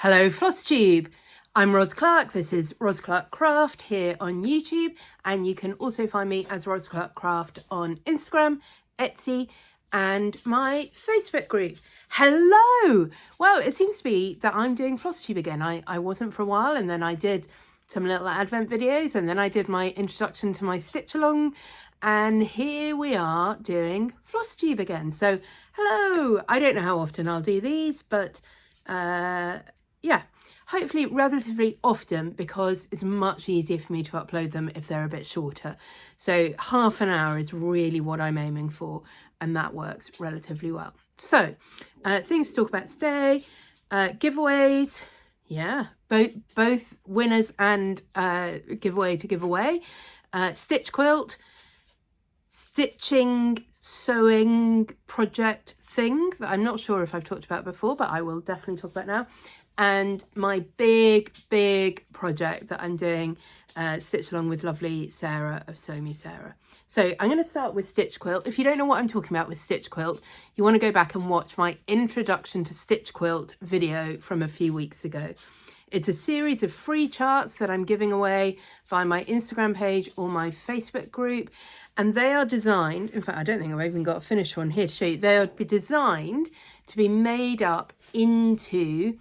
Hello Flosstube, I'm Ros Clark, this is Ros Clark Craft here on YouTube, and you can also find me as Ros Clark Craft on Instagram, Etsy and my Facebook group. Hello! Well, it seems to be that I'm doing Flosstube again. I wasn't for a while, and then I did some little advent videos, and then I did my introduction to my stitch along, and here we are doing Flosstube again. So hello! I don't know how often I'll do these, but yeah, hopefully relatively often, because it's much easier for me to upload them if they're a bit shorter. So half an hour is really what I'm aiming for, and that works relatively well. So things to talk about today, giveaways, yeah, both winners and giveaway to give away, stitch quilt, stitching, sewing project thing that I'm not sure if I've talked about before, but I will definitely talk about now, and my big project that I'm doing, stitch along with lovely Sarah of Sew Me Sarah. So I'm going to start with stitch quilt. If you don't know what I'm talking about with stitch quilt, you want to go back and watch my introduction to stitch quilt video from a few weeks ago. It's a series of free charts that I'm giving away via my Instagram page or my Facebook group. And they are designed, in fact, I don't think I've even got a finished one here to show you. They are designed to be made up into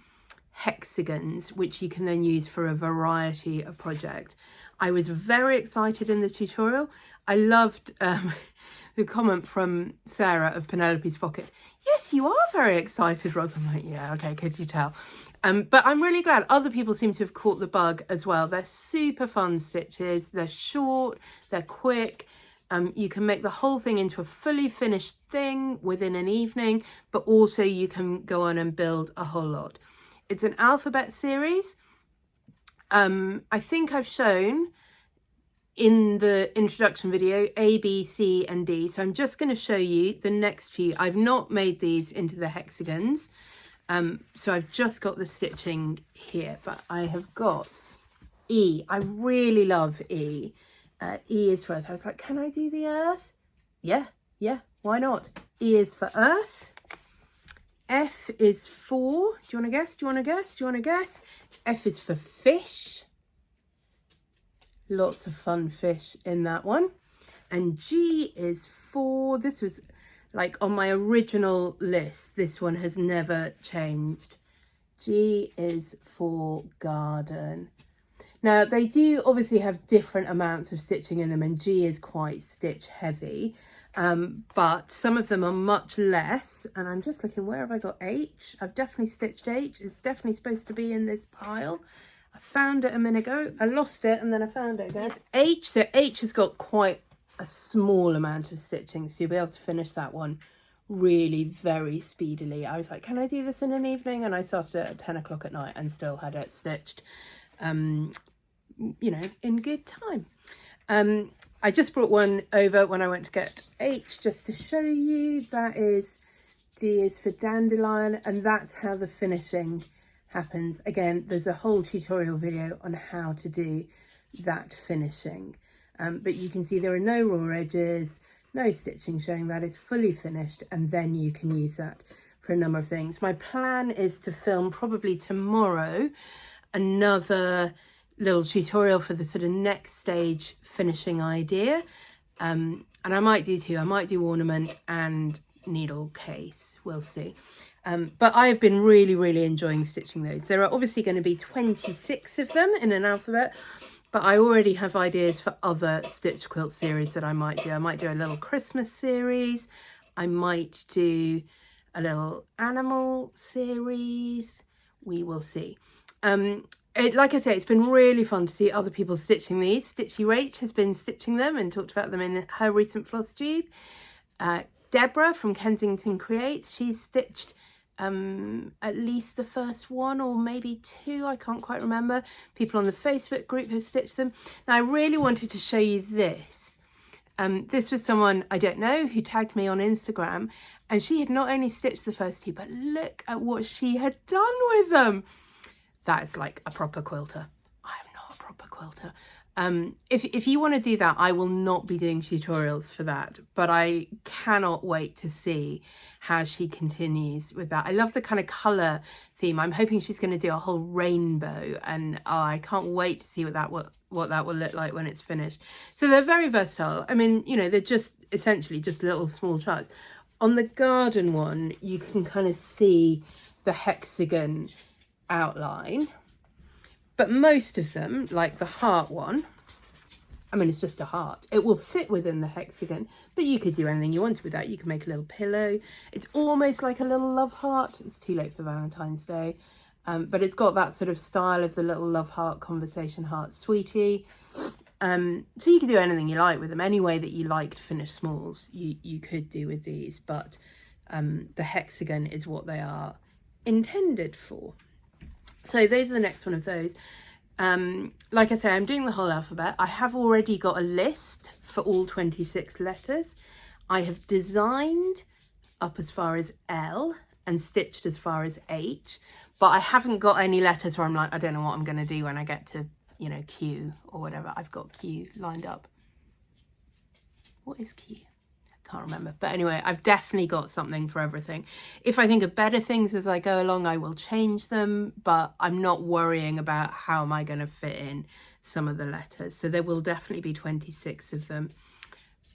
hexagons, which you can then use for a variety of projects. I was very excited in the tutorial. I loved the comment from Sarah of Penelope's Pocket. Yes, you are very excited, Ros. I'm like, yeah, okay, could you tell? But I'm really glad other people seem to have caught the bug as well. They're super fun stitches. They're short, they're quick. You can make the whole thing into a fully finished thing within an evening, but also you can go on and build a whole lot. It's an alphabet series. I think I've shown in the introduction video A, B, C and D. So I'm just going to show you the next few. I've not made these into the hexagons. So I've just got the stitching here, but I have got E. I really love E. E is for earth. I was like, can I do the earth? Yeah, why not? E is for earth. F is for, do you want to guess? Do you want to guess? Do you want to guess? F is for fish. Lots of fun fish in that one. And G is for, this was like on my original list. This one has never changed. G is for garden. Now they do obviously have different amounts of stitching in them, and G is quite stitch heavy. But some of them are much less, and I'm just looking, where have I got H? I've definitely stitched H. It's definitely supposed to be in this pile. I found it a minute ago. I lost it and then I found it again. It's H, so H has got quite a small amount of stitching, so you'll be able to finish that one really very speedily. I was like, can I do this in an evening? And I started it at 10 o'clock at night and still had it stitched, you know, in good time. I just brought one over when I went to get H just to show you. That is, D is for dandelion, and that's how the finishing happens. Again, there's a whole tutorial video on how to do that finishing. But you can see there are no raw edges, no stitching, showing that it's fully finished, and then you can use that for a number of things. My plan is to film probably tomorrow another little tutorial for the sort of next stage finishing idea, and I might do two. I might do ornament and needle case, we'll see. But I've been really enjoying stitching those. There are obviously going to be 26 of them in an alphabet, but I already have ideas for other stitch quilt series that I might do. I might do a little Christmas series. I might do a little animal series. We will see. Like I say, it's been really fun to see other people stitching these. Stitchy Rach has been stitching them and talked about them in her recent Flosstube. Deborah from Kensington Creates, she's stitched at least the first one or maybe two, I can't quite remember. People on the Facebook group have stitched them. Now I really wanted to show you this. This was someone I don't know who tagged me on Instagram, and she had not only stitched the first two, but look at what she had done with them. That is like a proper quilter. I am not a proper quilter. If you want to do that, I will not be doing tutorials for that, but I cannot wait to see how she continues with that. I love the kind of colour theme. I'm hoping she's going to do a whole rainbow, and I can't wait to see what that will look like when it's finished. So they're very versatile. I mean, you know, they're just essentially just little small charts. On the garden one, you can kind of see the hexagon outline. But most of them, like the heart one, I mean, it's just a heart. It will fit within the hexagon, but you could do anything you wanted with that. You can make a little pillow. It's almost like a little love heart. It's too late for Valentine's Day. But it's got that sort of style of the little love heart, conversation heart, sweetie. So you could do anything you like with them. Any way that you like to finish smalls, you could do with these. But the hexagon is what they are intended for. So those are the next one of those. Like I say, I'm doing the whole alphabet. I have already got a list for all 26 letters. I have designed up as far as L and stitched as far as H, but I haven't got any letters where I'm like, I don't know what I'm going to do when I get to, you know, Q or whatever. I've got Q lined up. What is Q? Can't remember, but anyway, I've definitely got something for everything. If I think of better things as I go along, I will change them, but I'm not worrying about how am I going to fit in some of the letters. So there will definitely be 26 of them,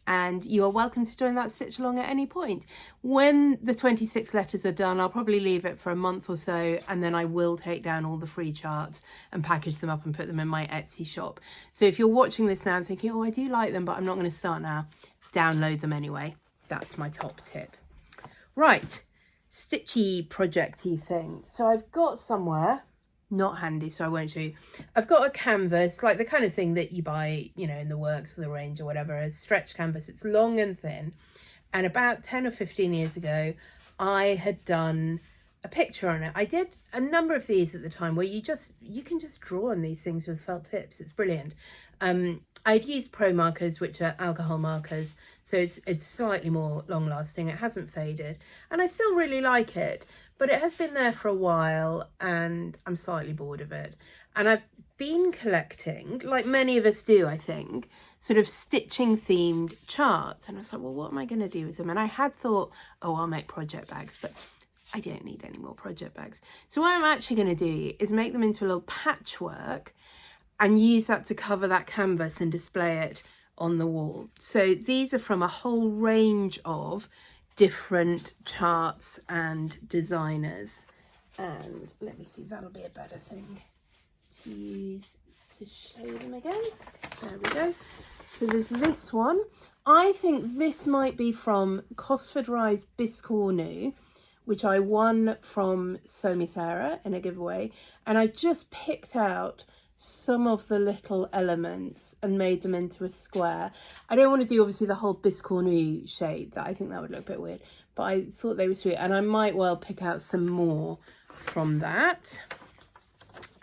and you are welcome to join that stitch along at any point. When the 26 letters are done, I'll probably leave it for a month or so, and then I will take down all the free charts and package them up and put them in my Etsy shop. So if you're watching this now and thinking, oh, I do like them, but I'm not going to start now, download them anyway. That's my top tip. Right, stitchy projecty thing. So I've got somewhere, not handy, so I won't show you. I've got a canvas, like the kind of thing that you buy, you know, in the works or the range or whatever, a stretch canvas. It's long and thin. And about 10 or 15 years ago, I had done a picture on it. I did a number of these at the time where you can just draw on these things with felt tips. It's brilliant. I'd used pro markers, which are alcohol markers, so it's slightly more long lasting. It hasn't faded, and I still really like it, but it has been there for a while and I'm slightly bored of it. And I've been collecting, like many of us do, I think, sort of stitching themed charts, and I was like, well, what am I going to do with them? And I had thought, oh, I'll make project bags, but I don't need any more project bags. So what I'm actually going to do is make them into a little patchwork and use that to cover that canvas and display it on the wall. So these are from a whole range of different charts and designers. And let me see, that'll be a better thing to use to show them against. There we go. So there's this one. I think this might be from Cosford Rise Biscornu, which I won from Somi Sarah in a giveaway. And I've just picked out some of the little elements and made them into a square. I don't want to do obviously the whole biscornu shape, that I think that would look a bit weird, but I thought they were sweet, and I might well pick out some more from that.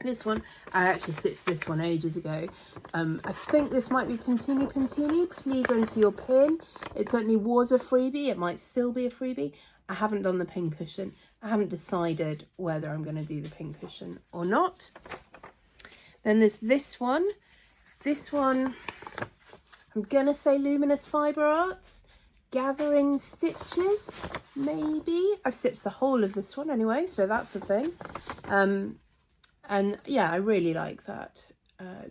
This one, I actually stitched this one ages ago. I think this might be Pintini Pintini. Please enter your pin. It certainly was a freebie. It might still be a freebie. I haven't done the pincushion. I haven't decided whether I'm going to do the pincushion or not. Then there's this one. This one, I'm going to say Luminous Fibre Arts. Gathering Stitches, maybe. I've stitched the whole of this one anyway, so that's a thing. And yeah, I really like that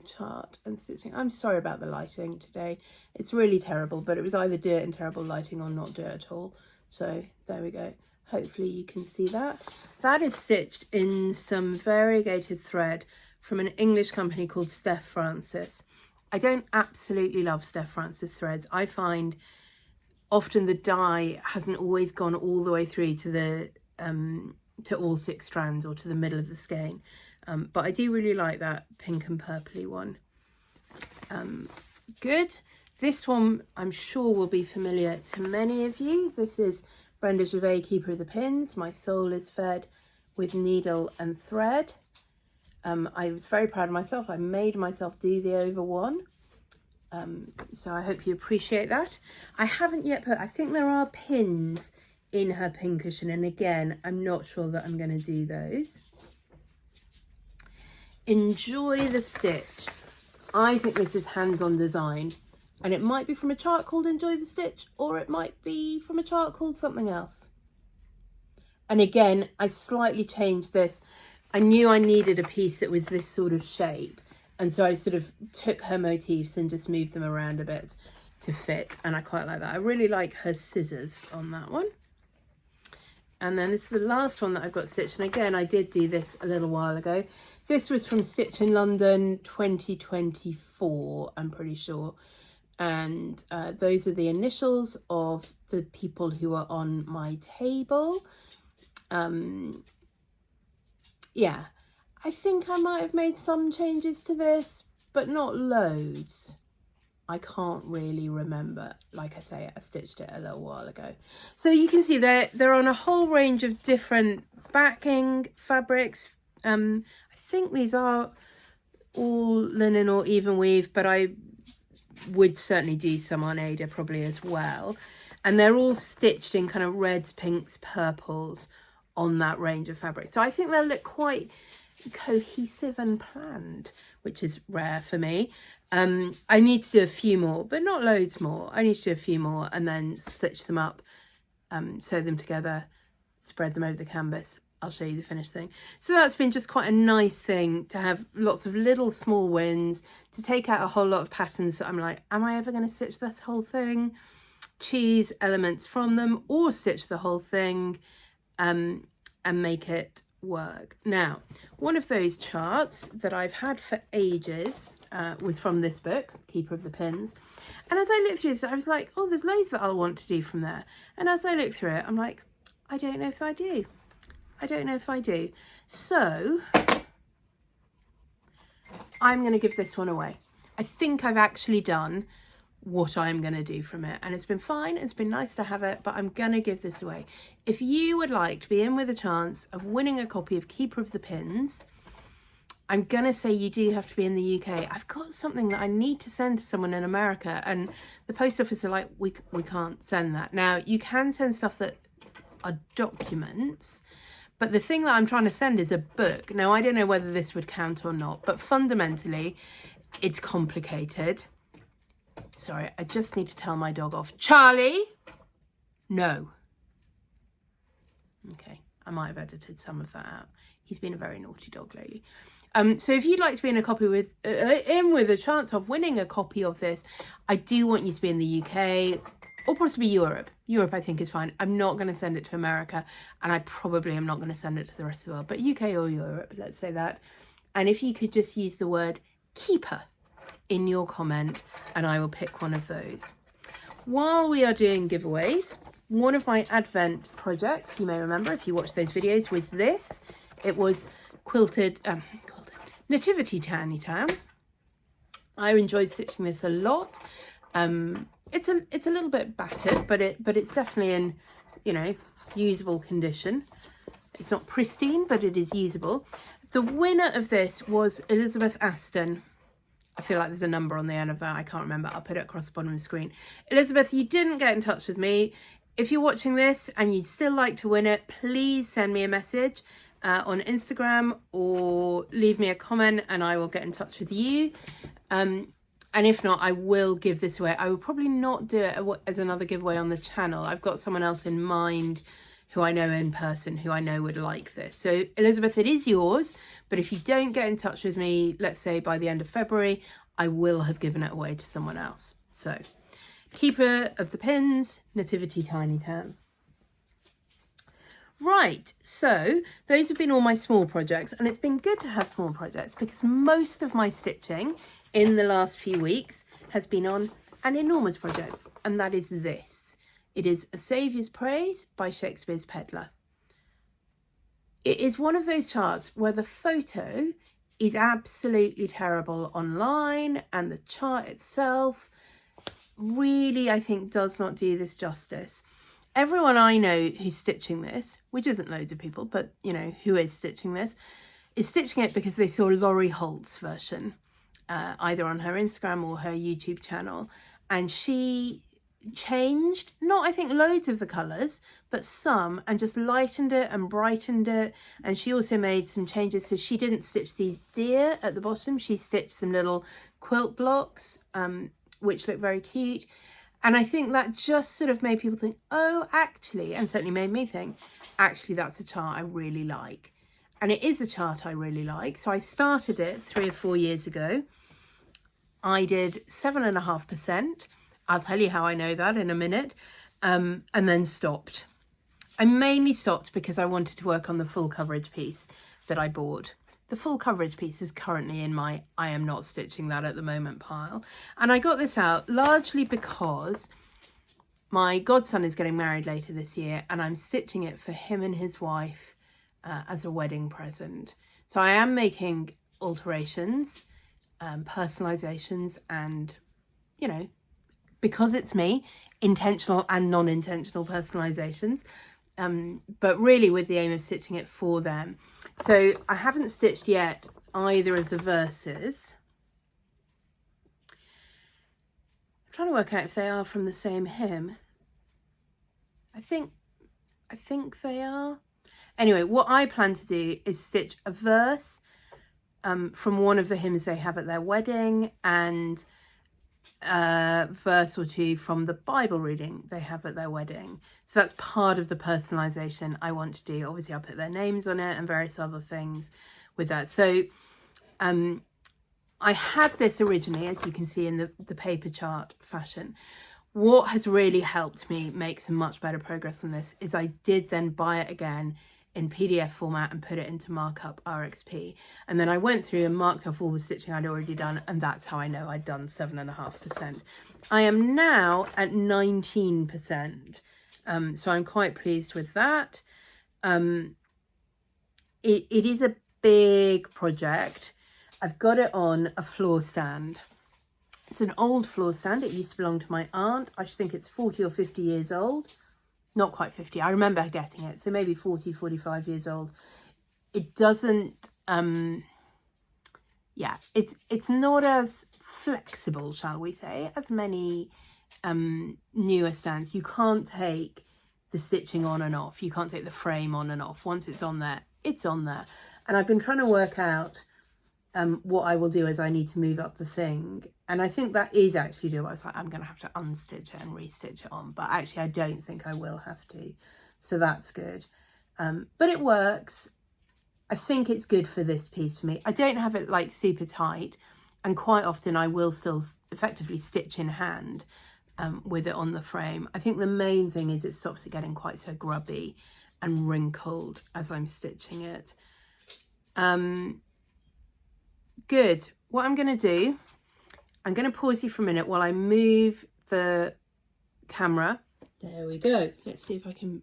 chart and stitching. I'm sorry about the lighting today. It's really terrible, but it was either do it in terrible lighting or not do it at all. So there we go. Hopefully you can see that. That is stitched in some variegated thread from an English company called Steph Francis. I don't absolutely love Steph Francis threads. I find often the dye hasn't always gone all the way through to the to all 6 strands or to the middle of the skein. But I do really like that pink and purpley one. Good. This one I'm sure will be familiar to many of you. This is Brenda Gervais, Keeper of the Pins. My soul is fed with needle and thread. I was very proud of myself. I made myself do the over one. So I hope you appreciate that. I haven't yet put, I think there are pins in her pincushion, and again, I'm not sure that I'm going to do those. Enjoy the stitch. I think this is hands-on design, and it might be from a chart called Enjoy the Stitch, or it might be from a chart called something else. And again, I slightly changed this. I knew I needed a piece that was this sort of shape, and so I sort of took her motifs and just moved them around a bit to fit, and I quite like that. I really like her scissors on that one. And then this is the last one that I've got stitched, and again, I did do this a little while ago. This was from Stitch in London 2024, I'm pretty sure. And those are the initials of the people who are on my table. Yeah, I think I might have made some changes to this, but not loads. I can't really remember. Like I say, I stitched it a little while ago. So you can see they're on a whole range of different backing fabrics. I think these are all linen or even weave, but I would certainly do some on Ada probably as well. And they're all stitched in kind of reds, pinks, purples on that range of fabric. So I think they'll look quite cohesive and planned, which is rare for me. I need to do a few more, but not loads more. I need to do a few more and then stitch them up, sew them together, spread them over the canvas. I'll show you the finished thing. So that's been just quite a nice thing to have lots of little small wins, to take out a whole lot of patterns that I'm like, am I ever going to stitch this whole thing? Choose elements from them or stitch the whole thing and make it work. Now, one of those charts that I've had for ages was from this book, Keeper of the Pins. And as I looked through this, I was like, oh, there's loads that I'll want to do from there. And as I look through it, I'm like, I don't know if I do. I don't know if I do. So I'm going to give this one away. I think I've actually done what I'm going to do from it, and it's been fine. It's been nice to have it, but I'm going to give this away. If you would like to be in with a chance of winning a copy of Keeper of the Pins, I'm going to say you do have to be in the UK. I've got something that I need to send to someone in America, and the post office are like, we can't send that. Now, you can send stuff that are documents, but the thing that I'm trying to send is a book. Now, I don't know whether this would count or not, but fundamentally, it's complicated. Sorry, I just need to tell my dog off. Charlie! No. Okay, I might have edited some of that out. He's been a very naughty dog lately. So if you'd like to be in a copy with a chance of winning a copy of this, I do want you to be in the UK or possibly Europe. Europe, I think, is fine. I'm not going to send it to America, and I probably am not going to send it to the rest of the world, but UK or Europe, let's say that. And if you could just use the word keeper in your comment, and I will pick one of those. While we are doing giveaways, one of my Advent projects, you may remember if you watched those videos, was this. It was quilted Nativity Tiny Town. I enjoyed stitching this a lot. It's a little bit battered, but it's definitely in, you know, usable condition. It's not pristine, but it is usable. The winner of this was Elizabeth Aston. I feel like there's a number on the end of that. I can't remember. I'll put it across the bottom of the screen. Elizabeth, you didn't get in touch with me. If you're watching this and you'd still like to win it, please send me a message on Instagram or leave me a comment and I will get in touch with you. And if not, I will give this away. I will probably not do it as another giveaway on the channel. I've got someone else in mind who I know in person, who I know would like this. So Elizabeth, it is yours, but if you don't get in touch with me, let's say by the end of February, I will have given it away to someone else. So Keeper of the Pins, Nativity Tiny Town. Right, so those have been all my small projects, and it's been good to have small projects because most of my stitching in the last few weeks has been on an enormous project, and that is this. It is A Saviour's Praise by Shakespeare's Peddler. It is one of those charts where the photo is absolutely terrible online, and the chart itself really, I think, does not do this justice. Everyone I know who's stitching this, which isn't loads of people, but, you know, who is stitching this, is stitching it because they saw Laurie Holt's version, either on her Instagram or her YouTube channel, and she changed, not I think loads of the colours, but some, and just lightened it and brightened it. And she also made some changes, so she didn't stitch these deer at the bottom, she stitched some little quilt blocks, which look very cute. And I think that just sort of made people think, oh, actually, and certainly made me think, actually, that's a chart I really like. And it is a chart I really like. So I started it 3 or 4 years ago. I did 7.5%. I'll tell you how I know that in a minute. And then stopped. I mainly stopped because I wanted to work on the full coverage piece that I bought. The full coverage piece is currently in my I am not stitching that at the moment pile. And I got this out largely because my godson is getting married later this year and I'm stitching it for him and his wife as a wedding present. So I am making alterations, personalizations, and, you know, because it's me, intentional and non-intentional personalizations. But really with the aim of stitching it for them. So I haven't stitched yet either of the verses. I'm trying to work out if they are from the same hymn. I think they are. Anyway, what I plan to do is stitch a verse from one of the hymns they have at their wedding, and a verse or two from the Bible reading they have at their wedding. So that's part of the personalization I want to do. Obviously I'll put their names on it and various other things with that. So I had this originally, as you can see, in the paper chart fashion. What has really helped me make some much better progress on this is I did then buy it again in PDF format and put it into markup RXP. And then I went through and marked off all the stitching I'd already done, and that's how I know I'd done 7.5%. I am now at 19%. So I'm quite pleased with that. It is a big project. I've got it on a floor stand. It's an old floor stand. It used to belong to my aunt. I think it's 40 or 50 years old. Not quite 50. I remember her getting it. So maybe 40, 45 years old. It doesn't, yeah, it's not as flexible, shall we say, as many newer stands. You can't take the stitching on and off. You can't take the frame on and off. Once it's on there, it's on there. And I've been trying to work out what I will do as I need to move up the thing. And I think that is actually doable. I was like, I'm going to have to unstitch it and restitch it on. But actually, I don't think I will have to. So that's good. But it works. I think it's good for this piece for me. I don't have it like super tight. And quite often I will still effectively stitch in hand with it on the frame. I think the main thing is it stops it getting quite so grubby and wrinkled as I'm stitching it. Good. What I'm going to do, I'm going to pause you for a minute while I move the camera. There we go. Let's see if I can,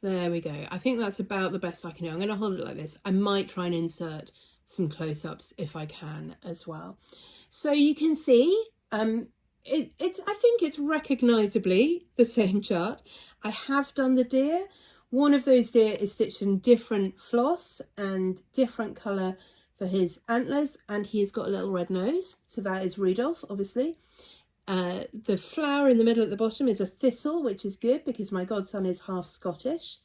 there we go. I think that's about the best I can do. I'm going to hold it like this. I might try and insert some close-ups if I can as well. So you can see, I think it's recognisably the same chart. I have done the deer. One of those deer is stitched in different floss and different colour for his antlers, and he's got a little red nose, so that is Rudolph, obviously. The flower in the middle at the bottom is a thistle, which is good because my godson is half Scottish.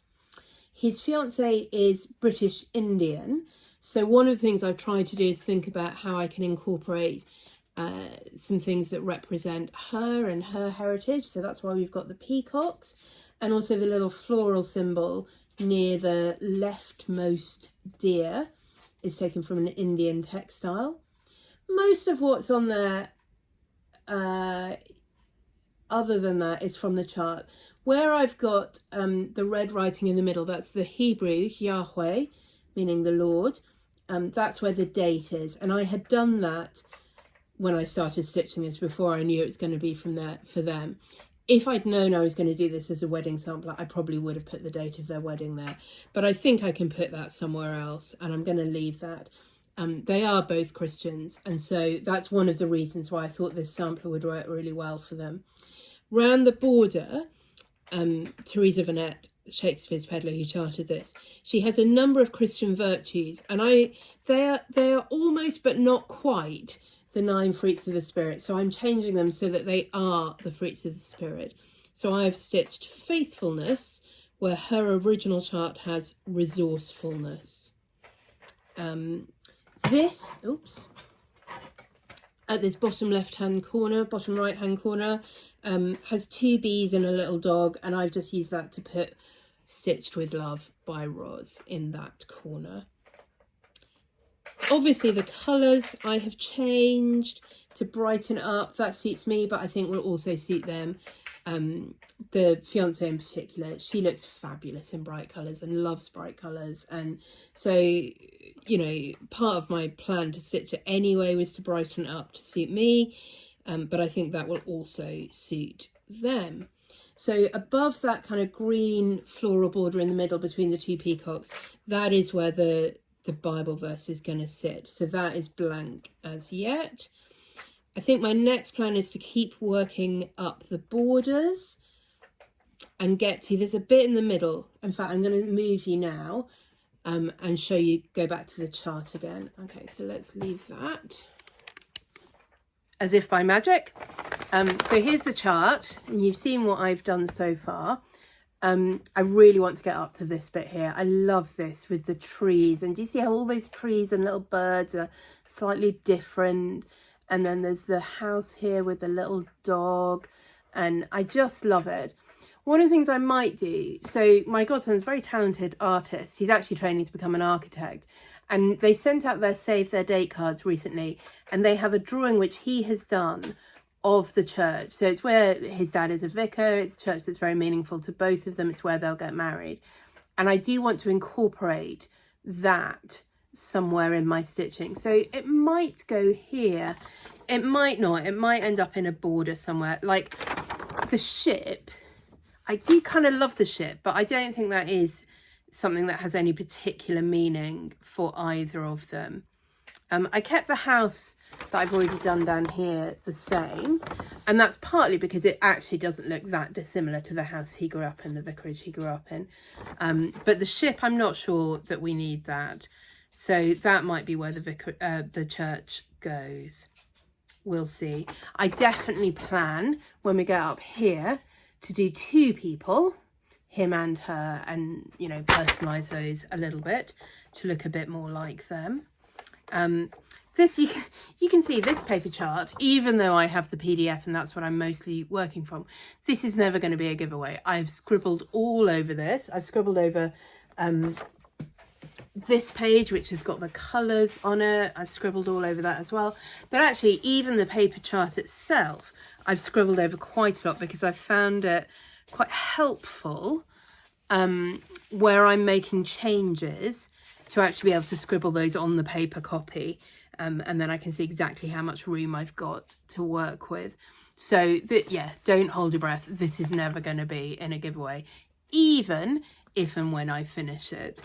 His fiancée is British Indian, so one of the things I've tried to do is think about how I can incorporate some things that represent her and her heritage. So that's why we've got the peacocks and also the little floral symbol near the leftmost deer is taken from an Indian textile. Most of what's on there, other than that, is from the chart. Where I've got the red writing in the middle, that's the Hebrew Yahweh, meaning the Lord. That's where the date is. And I had done that when I started stitching this before I knew it was going to be from there for them. If I'd known I was going to do this as a wedding sampler, I probably would have put the date of their wedding there. But I think I can put that somewhere else, and I'm going to leave that. They are both Christians, and so that's one of the reasons why I thought this sampler would work really well for them. Round the border, Teresa Vanette, Shakespeare's peddler who charted this, she has a number of Christian virtues, and they are almost but not quite the 9 fruits of the Spirit. So I'm changing them so that they are the fruits of the Spirit. So I've stitched faithfulness where her original chart has resourcefulness. at this bottom left hand corner, bottom right hand corner, has 2 bees and a little dog, and I've just used that to put Stitched with Love by Roz in that corner. Obviously the colours I have changed to brighten up. That suits me, but I think will also suit them. The fiance in particular, she looks fabulous in bright colours and loves bright colours, and so, you know, part of my plan to stitch it anyway was to brighten it up to suit me, but I think that will also suit them. So above that kind of green floral border in the middle between the 2 peacocks, that is where the Bible verse is going to sit. So that is blank as yet. I think my next plan is to keep working up the borders and get to, there's a bit in the middle. In fact, I'm going to move you now and show you, go back to the chart again. Okay, so let's leave that. As if by magic. So here's the chart, and you've seen what I've done so far. I really want to get up to this bit here. I love this with the trees, and do you see how all those trees and little birds are slightly different? And then there's the house here with the little dog, and I just love it. One of the things I might do, so my godson's a very talented artist. He's actually training to become an architect, and they sent out their save their date cards recently, and they have a drawing which he has done of the church. So it's where his dad is a vicar. It's a church that's very meaningful to both of them. It's where they'll get married, and I do want to incorporate that somewhere in my stitching. So it might go here, it might not, it might end up in a border somewhere. Like the ship, I do kind of love the ship, but I don't think that is something that has any particular meaning for either of them. I kept the house that I've already done down here the same, and that's partly because it actually doesn't look that dissimilar to the house he grew up in, the vicarage he grew up in. But the ship, I'm not sure that we need that. So that might be where the church goes. We'll see. I definitely plan when we get up here to do 2 people, him and her, and, you know, personalise those a little bit to look a bit more like them. This, you can see this paper chart, even though I have the PDF and that's what I'm mostly working from, this is never going to be a giveaway. I've scribbled all over this. I've scribbled over this page, which has got the colours on it. I've scribbled all over that as well. But actually, even the paper chart itself, I've scribbled over quite a lot because I've found it quite helpful where I'm making changes to actually be able to scribble those on the paper copy. And then I can see exactly how much room I've got to work with. So yeah, don't hold your breath. This is never going to be in a giveaway, even if and when I finish it.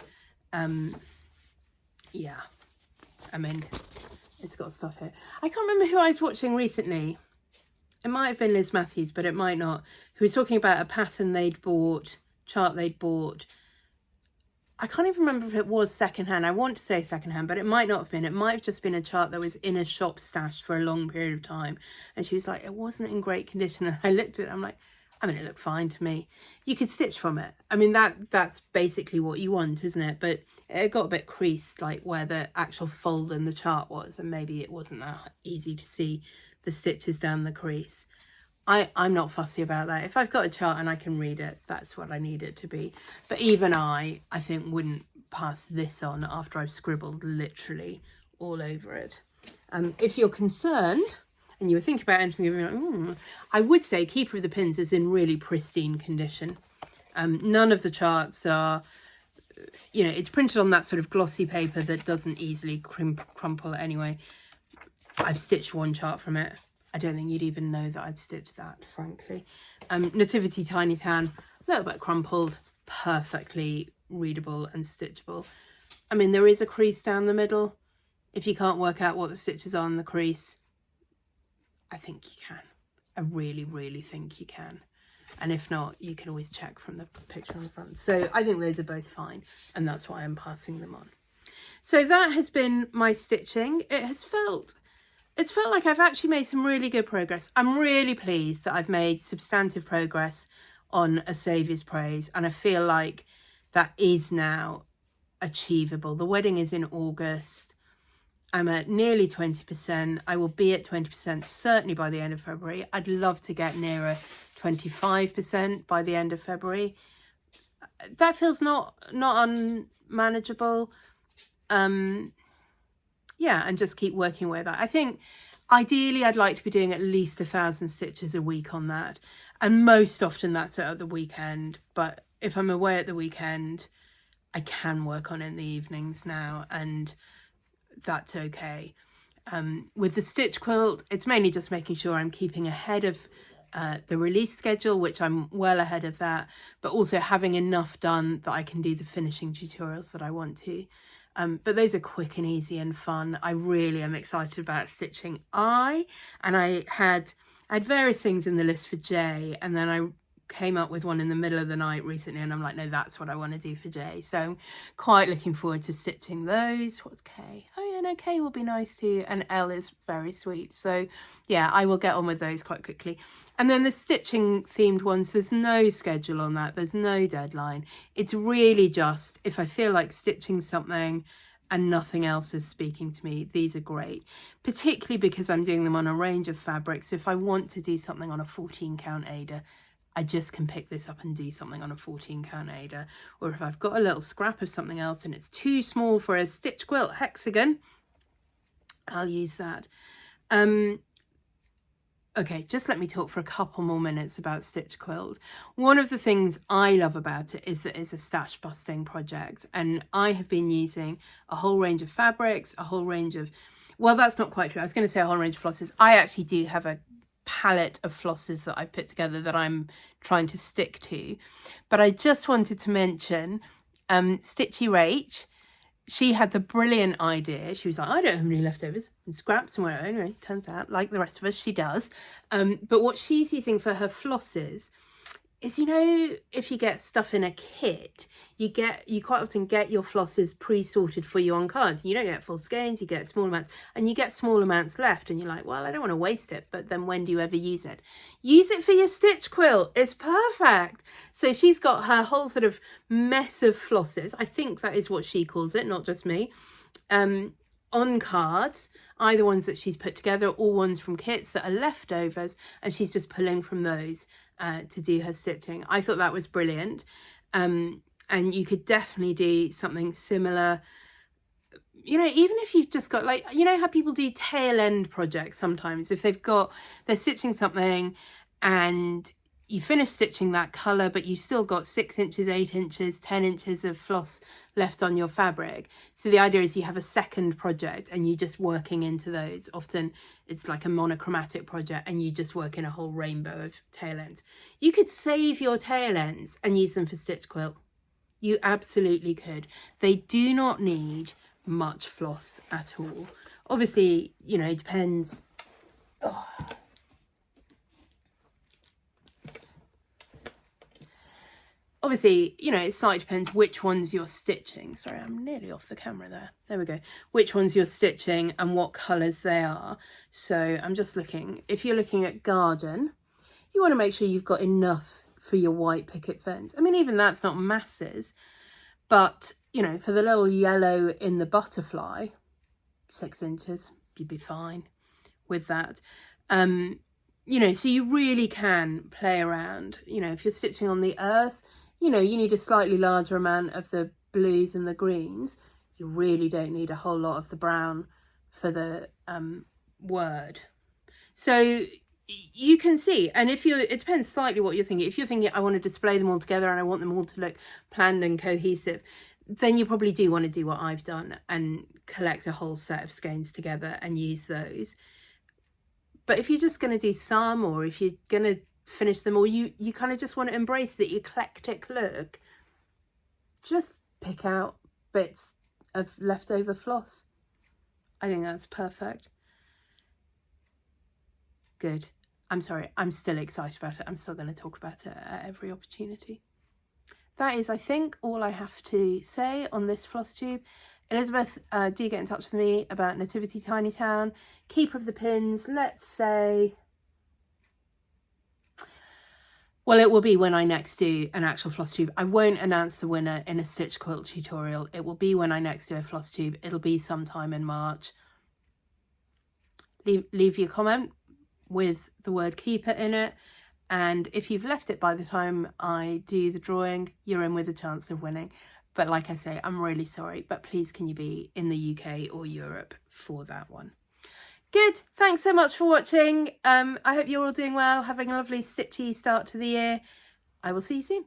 Yeah, I mean, it's got stuff here. I can't remember who I was watching recently. It might have been Liz Matthews, but it might not. Who was talking about a pattern they'd bought, chart they'd bought. I can't even remember if it was secondhand. I want to say secondhand, but it might not have been. It might have just been a chart that was in a shop stash for a long period of time. And she was like, it wasn't in great condition. And I looked at it, I'm like, I mean, it looked fine to me. You could stitch from it. I mean, that's basically what you want, isn't it? But it got a bit creased, like where the actual fold in the chart was. And maybe it wasn't that easy to see the stitches down the crease. I'm not fussy about that. If I've got a chart and I can read it, that's what I need it to be. But even I think wouldn't pass this on after I've scribbled literally all over it. If you're concerned and you were thinking about anything, I would say Keeper of the Pins is in really pristine condition. None of the charts are, you know, it's printed on that sort of glossy paper that doesn't easily crumple anyway. I've stitched one chart from it. I don't think you'd even know that I'd stitched that, frankly. Nativity Tiny Town, a little bit crumpled, perfectly readable and stitchable. I mean, there is a crease down the middle. If you can't work out what the stitches are on the crease, I think you can. I really, really think you can. And if not, you can always check from the picture on the front. So I think those are both fine, and that's why I'm passing them on. So that has been my stitching. It's felt like I've actually made some really good progress. I'm really pleased that I've made substantive progress on A Saviour's Praise, and I feel like that is now achievable. The wedding is in August. I'm at nearly 20%. I will be at 20% certainly by the end of February. I'd love to get nearer 25% by the end of February. That feels not unmanageable. Yeah, and just keep working with that. I think ideally I'd like to be doing at least 1,000 stitches a week on that. And most often that's at the weekend. But if I'm away at the weekend, I can work on it in the evenings now, and that's okay. With the stitch quilt, it's mainly just making sure I'm keeping ahead of the release schedule, which I'm well ahead of that, but also having enough done that I can do the finishing tutorials that I want to. But those are quick and easy and fun. I really am excited about stitching I had various things in the list for J, and then I came up with one in the middle of the night recently, and I'm like, no, that's what I want to do for J. So I'm quite looking forward to stitching those. What's K? Oh yeah, no, K will be nice too, and L is very sweet. So yeah, I will get on with those quite quickly. And then the stitching themed ones, there's no schedule on that. There's no deadline. It's really just if I feel like stitching something and nothing else is speaking to me, these are great, particularly because I'm doing them on a range of fabrics. So if I want to do something on a 14 count Aida, I just can pick this up and do something on a 14 count Aida. Or if I've got a little scrap of something else and it's too small for a stitch quilt hexagon, I'll use that. Okay, just let me talk for a couple more minutes about Stitch Quilt. One of the things I love about it is that it's a stash busting project, and I have been using a whole range of fabrics, a whole range of, well, that's not quite true. I was going to say a whole range of flosses. I actually do have a palette of flosses that I've put together that I'm trying to stick to, but I just wanted to mention Stitchy Rach. She had the brilliant idea. She was like, I don't have any leftovers and scraps and whatever. Anyway, turns out, like the rest of us, she does. But what she's using for her flosses is, you know, if you get stuff in a kit, you quite often get your flosses pre-sorted for you on cards. You don't get full skeins, you get small amounts, and you get small amounts left, and you're like, well, I don't want to waste it, but then when do you ever use it? Use it for your stitch quilt. It's perfect. So she's got her whole sort of mess of flosses. I think that is what she calls it, not just me. On cards, either ones that she's put together or ones from kits that are leftovers, and she's just pulling from those to do her stitching. I thought that was brilliant. And you could definitely do something similar, you know, even if you've just got, like, you know how people do tail end projects sometimes, if they're stitching something and you finish stitching that colour, but you've still got 6 inches, 8 inches, 10 inches of floss left on your fabric. So the idea is you have a second project and you're just working into those. Often it's like a monochromatic project and you just work in a whole rainbow of tail ends. You could save your tail ends and use them for stitch quilt. You absolutely could. They do not need much floss at all. Obviously, you know, it depends. Oh. Obviously, you know, it slightly depends which ones you're stitching. Sorry, I'm nearly off the camera there. There we go. Which ones you're stitching and what colours they are. So I'm just looking. If you're looking at garden, you want to make sure you've got enough for your white picket fence. I mean, even that's not masses. But, you know, for the little yellow in the butterfly, 6 inches, you'd be fine with that. You know, so you really can play around. You know, if you're stitching on the earth, you know, you need a slightly larger amount of the blues and the greens. You really don't need a whole lot of the brown for the word. So you can see, and if it depends slightly what you're thinking. If you're thinking, I want to display them all together and I want them all to look planned and cohesive, then you probably do want to do what I've done and collect a whole set of skeins together and use those. But if you're just going to do some, or if you're going to finish them, or you kind of just want to embrace the eclectic look, just pick out bits of leftover floss. I think that's perfect. Good. I'm sorry, I'm still excited about it. I'm still going to talk about it at every opportunity. That is, I think, all I have to say on this Flosstube. Elizabeth, do get in touch with me about Nativity Tiny Town. Keeper of the Pins, let's say, well, it will be when I next do an actual Flosstube. I won't announce the winner in a stitch quilt tutorial. It will be when I next do a Flosstube. It'll be sometime in March. leave your comment with the word keeper in it. And if you've left it by the time I do the drawing, you're in with a chance of winning. But like I say, I'm really sorry, but please can you be in the UK or Europe for that one? Good, thanks so much for watching. I hope you're all doing well, having a lovely stitchy start to the year. I will see you soon.